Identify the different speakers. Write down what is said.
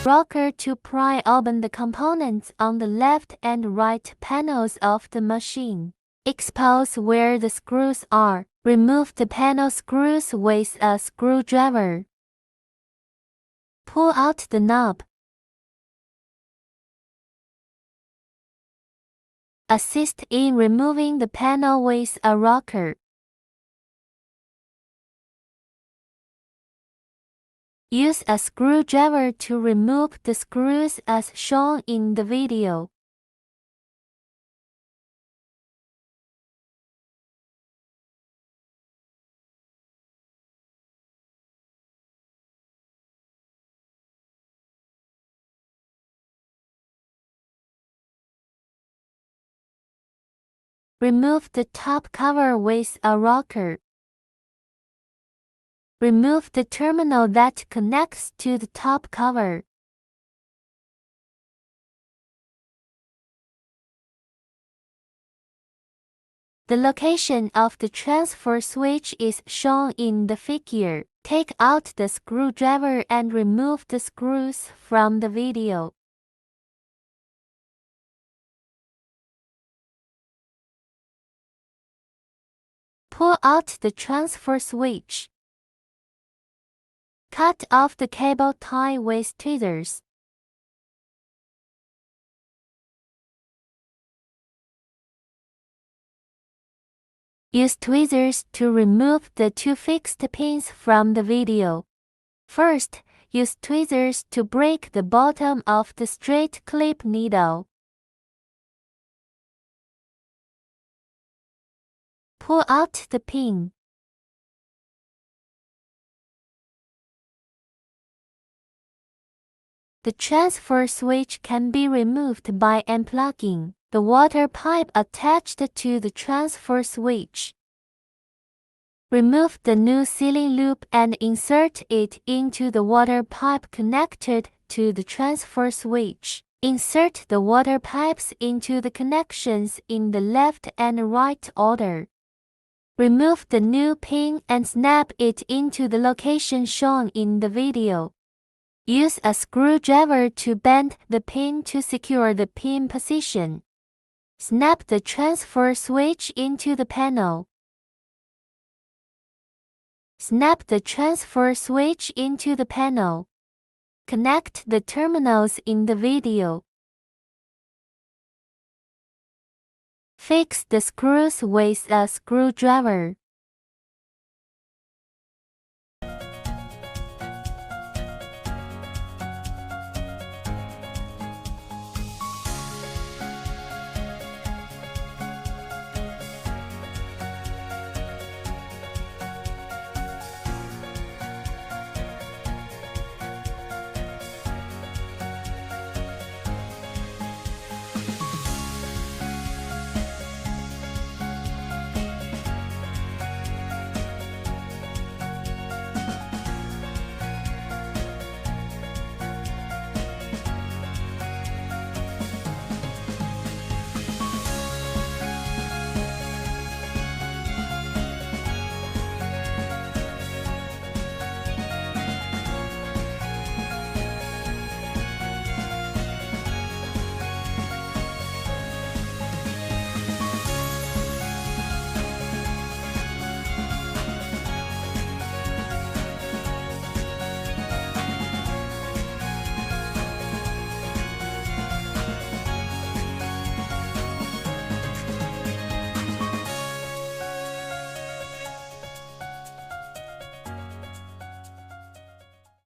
Speaker 1: rocker to pry open the components on the left and right panels of the machine. Expose where the screws are. Remove the panel screws with a screwdriver. Pull out the knob. Assist in removing the panel with a rocker. Use a screwdriver to remove the screws as shown in the video. Remove the top cover with a rocker. Remove the terminal that connects to the top cover. The location of the transfer switch is shown in the figure. Take out the screwdriver and remove the screws from the video. Pull out the transfer switch. Cut off the cable tie with tweezers. Use tweezers to remove the two fixed pins from the video. First, use tweezers to break the bottom of the straight clip needle. Pull out the pin. The transfer switch can be removed by unplugging the water pipe attached to the transfer switch. Remove the new sealing loop and insert it into the water pipe connected to the transfer switch. Insert the water pipes into the connections in the left and right order. Remove the new pin and snap it into the location shown in the video. Use a screwdriver to bend the pin to secure the pin position. Snap the transfer switch into the panel. Snap the transfer switch into the panel. Connect the terminals in the video. Fix the screws with a screwdriver.